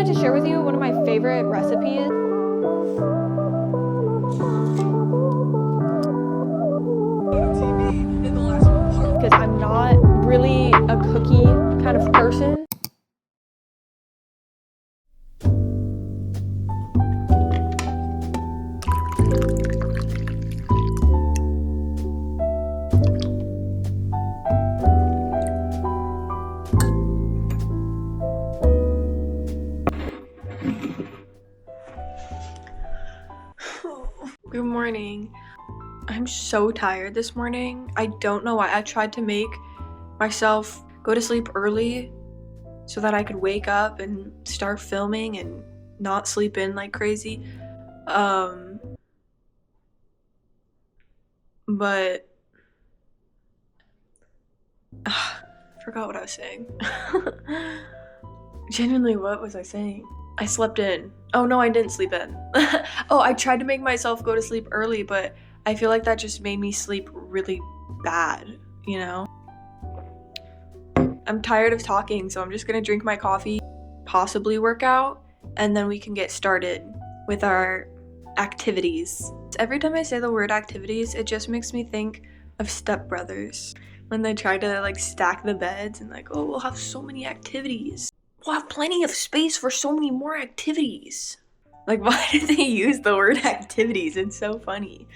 wanted to share with you one of my favorite recipes. Because I'm not really a cookie kind of person. Good morning. I'm so tired this morning. I don't know why. I tried to make myself go to sleep early so that I could wake up and start filming and not sleep in like crazy. But forgot what I was saying. Genuinely, what was I saying? I slept in. Oh no, I didn't sleep in. Oh, I tried to make myself go to sleep early, but I feel like that just made me sleep really bad, you know? I'm tired of talking, so I'm just gonna drink my coffee, possibly work out, and then we can get started with our activities. Every time I say the word activities, it just makes me think of Step Brothers when they try to like stack the beds and like, oh, we'll have so many activities. We'll have plenty of space for so many more activities. Like, why did they use the word activities? It's so funny.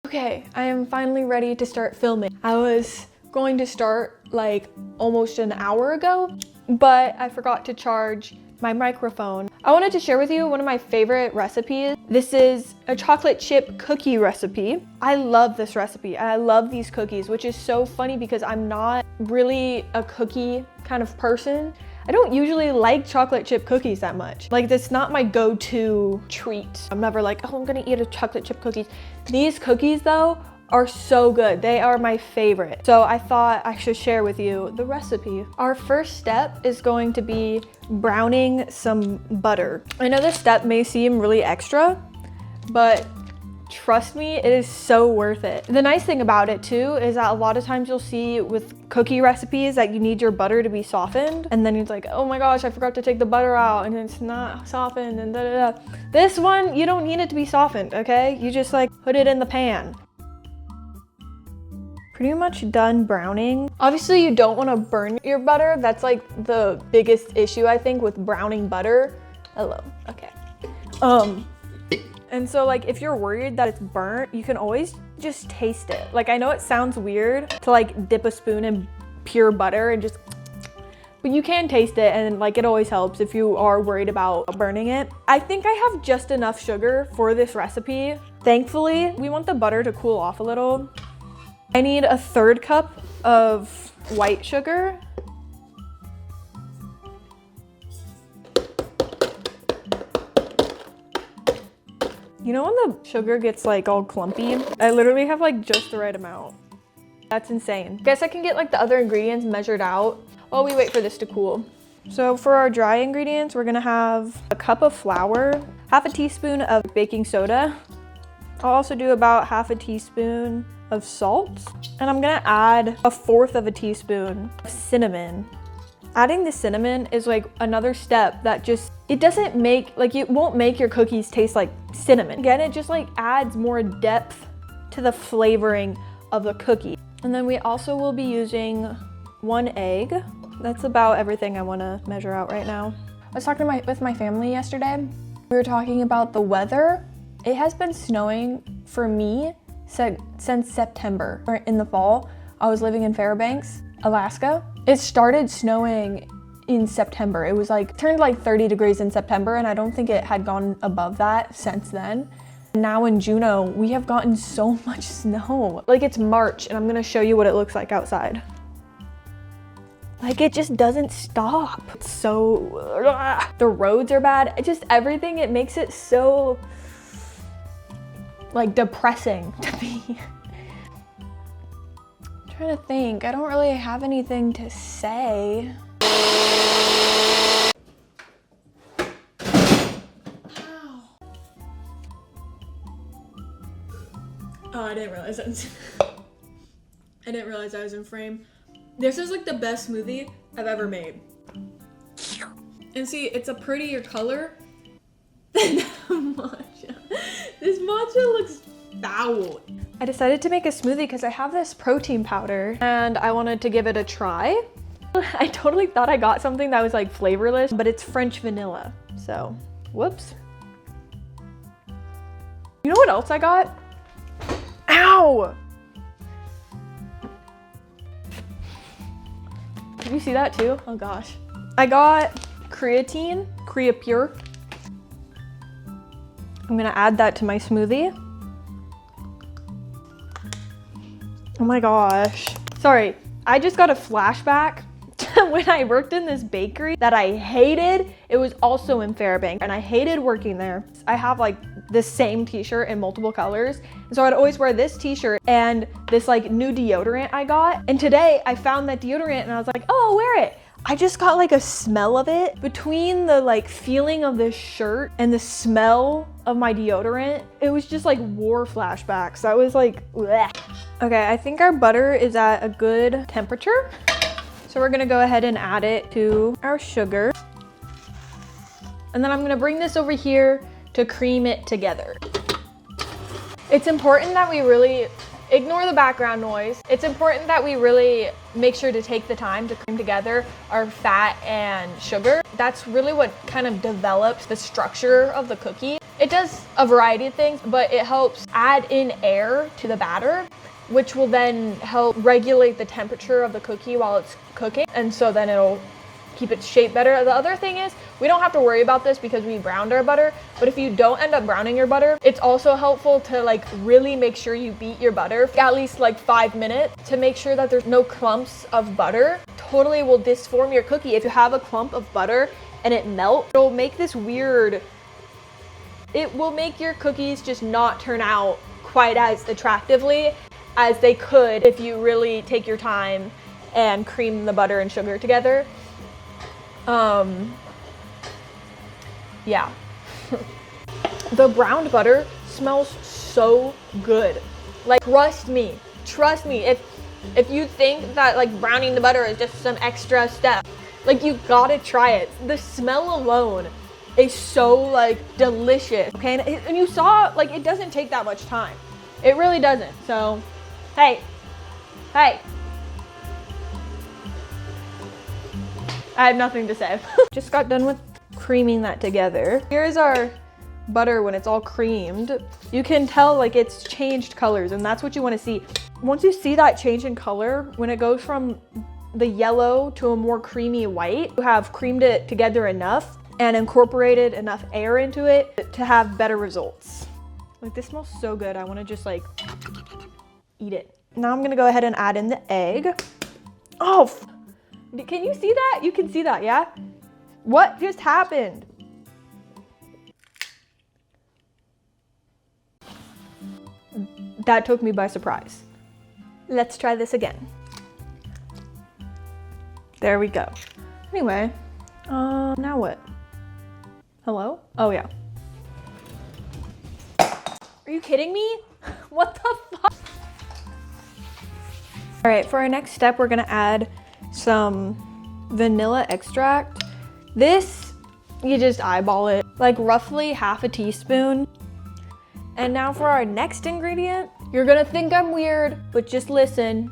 Okay, I am finally ready to start filming. I was going to start like almost an hour ago, but I forgot to charge my microphone. I wanted to share with you one of my favorite recipes. This is a chocolate chip cookie recipe. I love this recipe and I love these cookies, which is so funny because I'm not really a cookie kind of person. I don't usually like chocolate chip cookies that much. Like, that's not my go-to treat. I'm never like, oh, I'm gonna eat a chocolate chip cookies. These cookies though are so good. They are my favorite. So I thought I should share with you the recipe. Our first step is going to be browning some butter. I know this step may seem really extra, but trust me, it is so worth it. The nice thing about it too is that a lot of times you'll see with cookie recipes that you need your butter to be softened, and then it's like, oh my gosh, I forgot to take the butter out and it's not softened and da da da. This one, you don't need it to be softened, okay? You just like put it in the pan. Pretty much done browning. Obviously you don't want to burn your butter. That's like the biggest issue I think with browning butter. Hello, okay. And so like if you're worried that it's burnt, you can always just taste it. Like, I know it sounds weird to like dip a spoon in pure butter and just, but you can taste it, and like it always helps if you are worried about burning it. I think I have just enough sugar for this recipe. Thankfully, we want the butter to cool off a little. I need a 1/3 cup of white sugar. You know when the sugar gets like all clumpy? I literally have like just the right amount. That's insane. Guess I can get like the other ingredients measured out while we wait for this to cool. So for our dry ingredients, we're gonna have a cup of flour, half a teaspoon of baking soda. I'll also do about half a teaspoon of salt, and I'm gonna add 1/4 of a teaspoon of cinnamon. Adding the cinnamon is like another step that just, it doesn't make, like it won't make your cookies taste like cinnamon. Again, it just like adds more depth to the flavoring of the cookie. And then we also will be using 1 egg. That's about everything I wanna measure out right now. I was talking with my family yesterday. We were talking about the weather. It has been snowing for me since September. In the fall, I was living in Fairbanks, Alaska. It started snowing in September. It was like, turned like 30 degrees in September, and I don't think it had gone above that since then. Now in Juneau, we have gotten so much snow. Like it's March, and I'm gonna show you what it looks like outside. Like it just doesn't stop. It's so, the roads are bad. It just, everything, it makes it so like depressing to me. I'm trying to think, I don't really have anything to say. Oh, I didn't realize that. I didn't realize I was in frame. This is like the best smoothie I've ever made. And see, it's a prettier color than the matcha. This matcha looks foul. I decided to make a smoothie because I have this protein powder and I wanted to give it a try. I totally thought I got something that was like flavorless, but it's French vanilla. So, whoops. You know what else I got? Ow! Did you see that too? Oh gosh. I got creatine, Creapure. I'm gonna add that to my smoothie. Oh my gosh. Sorry, I just got a flashback to when I worked in this bakery that I hated. It was also in Fairbanks, and I hated working there. I have like the same t-shirt in multiple colors. And so I'd always wear this t-shirt and this like new deodorant I got. And today I found that deodorant and I was like, oh, I'll wear it. I just got like a smell of it. Between the like feeling of this shirt and the smell of my deodorant, it was just like war flashbacks. I was like, bleh. Okay, I think our butter is at a good temperature. So we're gonna go ahead and add it to our sugar. And then I'm gonna bring this over here to cream it together. It's important that we really ignore the background noise. It's important that we really make sure to take the time to cream together our fat and sugar. That's really what kind of develops the structure of the cookie. It does a variety of things, but it helps add in air to the batter, which will then help regulate the temperature of the cookie while it's cooking. And so then it'll keep its shape better. The other thing is, we don't have to worry about this because we browned our butter, but if you don't end up browning your butter, it's also helpful to like really make sure you beat your butter for at least like 5 minutes to make sure that there's no clumps of butter. Totally will disform your cookie. If you have a clump of butter and it melts, it'll make this weird, it will make your cookies just not turn out quite as attractively as they could if you really take your time and cream the butter and sugar together. Yeah. The browned butter smells so good. Like, trust me, if you think that like browning the butter is just some extra step, like you gotta try it. The smell alone is so like delicious, okay? And you saw, like, it doesn't take that much time. It really doesn't. So, hey. I have nothing to say. Just got done with creaming that together. Here's our butter when it's all creamed. You can tell like it's changed colors, and that's what you want to see. Once you see that change in color, when it goes from the yellow to a more creamy white, you have creamed it together enough and incorporated enough air into it to have better results. Like, this smells so good. I want to just like eat it. Now I'm gonna go ahead and add in the egg. Oh, can you see that? You can see that, yeah? What just happened? That took me by surprise. Let's try this again. There we go. Anyway, Now what? Hello? Oh yeah. Are you kidding me? What the fuck? All right, for our next step, we're gonna add some vanilla extract. This, you just eyeball it, like roughly half a teaspoon. And now for our next ingredient, you're gonna think I'm weird, but just listen.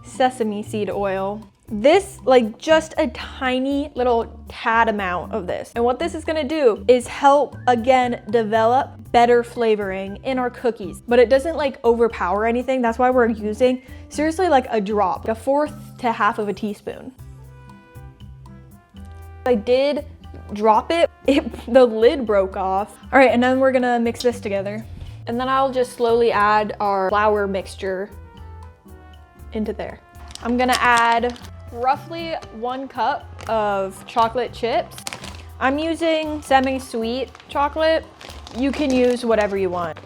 Sesame seed oil. This, like just a tiny little tad amount of this. And what this is gonna do is help, again, develop better flavoring in our cookies, but it doesn't like overpower anything. That's why we're using seriously like a drop, a fourth to half of a teaspoon. I did drop it, the lid broke off. All right, and then we're gonna mix this together. And then I'll just slowly add our flour mixture into there. I'm gonna add roughly 1 cup of chocolate chips. I'm using semi-sweet chocolate. You can use whatever you want.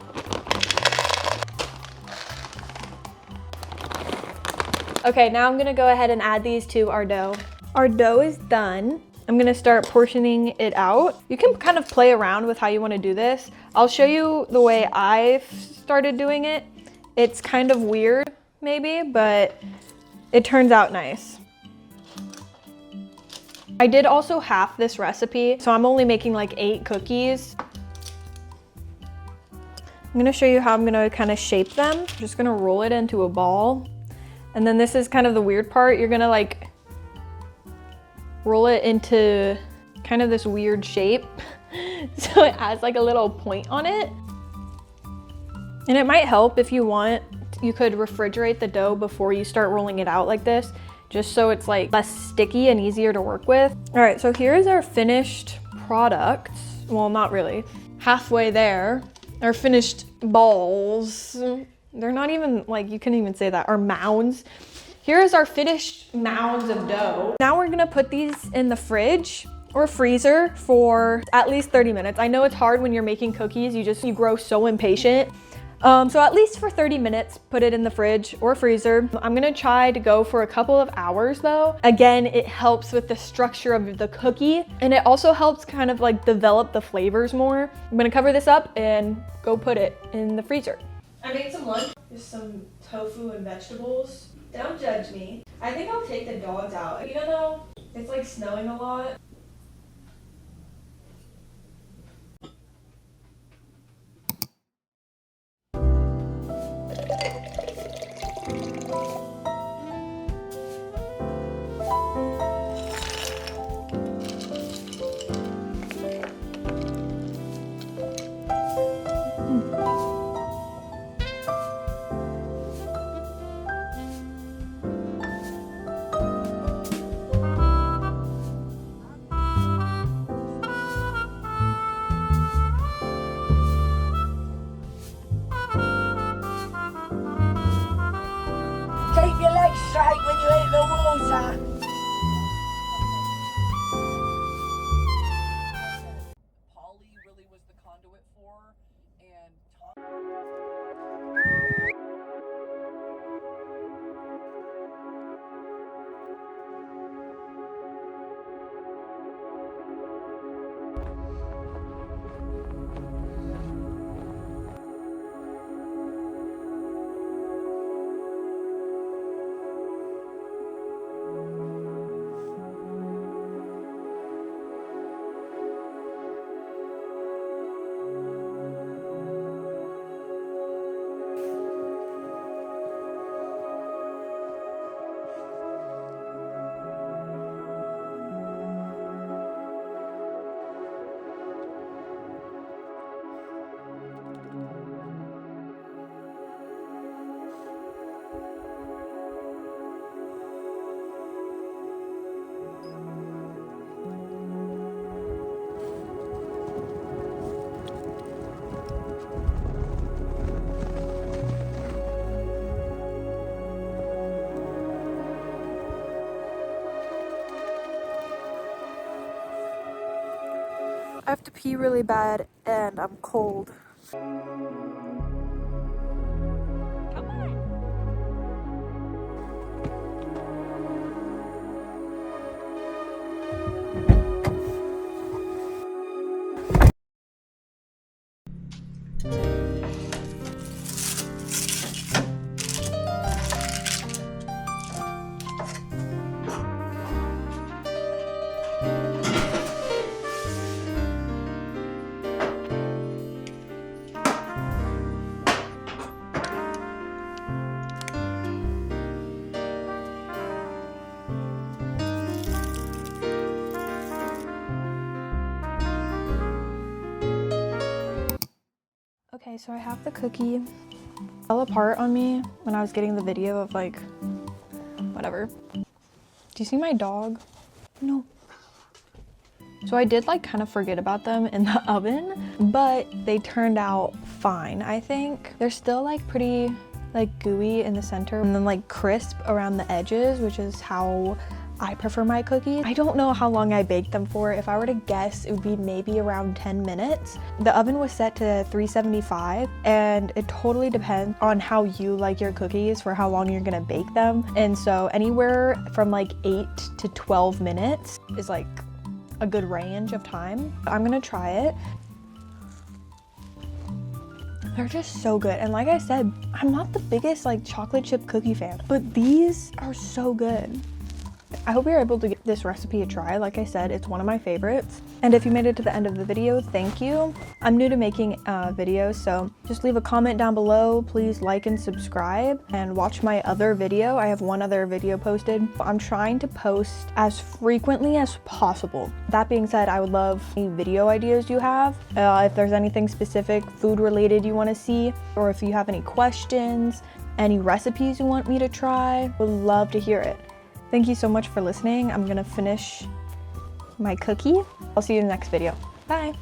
Okay, now I'm gonna go ahead and add these to our dough. Our dough is done. I'm gonna start portioning it out. You can kind of play around with how you wanna do this. I'll show you the way I've started doing it. It's kind of weird, maybe, but it turns out nice. I did also half this recipe, so I'm only making like 8 cookies. I'm gonna show you how I'm gonna kind of shape them. I'm just gonna roll it into a ball. And then this is kind of the weird part. You're gonna like roll it into kind of this weird shape. So it has like a little point on it. And it might help if you want, you could refrigerate the dough before you start rolling it out like this, just so it's like less sticky and easier to work with. All right, so here's our finished product. Well, not really, halfway there. Our finished balls. They're not even like, you couldn't even say that, our mounds. Here's our finished mounds of dough. Now we're gonna put these in the fridge or freezer for at least 30 minutes. I know it's hard when you're making cookies, you grow so impatient. So at least for 30 minutes, put it in the fridge or freezer. I'm gonna try to go for a couple of hours though. Again, it helps with the structure of the cookie, and it also helps kind of like develop the flavors more. I'm gonna cover this up and go put it in the freezer. I made some lunch, just some tofu and vegetables. Don't judge me. I think I'll take the dogs out, even though it's like snowing a lot. Keep your legs straight when you hit the water. Polly really was the conduit for, and I have to pee really bad and I'm cold. Okay, so I have the cookie. It fell apart on me when I was getting the video of like, whatever. Do you see my dog? No. So I did like kind of forget about them in the oven, but they turned out fine, I think. They're still like pretty like gooey in the center and then like crisp around the edges, which is how I prefer my cookies. I don't know how long I baked them for. If I were to guess, it would be maybe around 10 minutes. The oven was set to 375 and it totally depends on how you like your cookies for how long you're gonna bake them. And so anywhere from like 8 to 12 minutes is like a good range of time. I'm gonna try it. They're just so good. And like I said, I'm not the biggest like chocolate chip cookie fan, but these are so good. I hope you're able to give this recipe a try. Like I said, it's one of my favorites. And if you made it to the end of the video, thank you. I'm new to making videos, so just leave a comment down below. Please like and subscribe and watch my other video. I have one other video posted. I'm trying to post as frequently as possible. That being said, I would love any video ideas you have. If there's anything specific food related you want to see, or if you have any questions, any recipes you want me to try, would love to hear it. Thank you so much for listening. I'm gonna finish my cookie. I'll see you in the next video. Bye.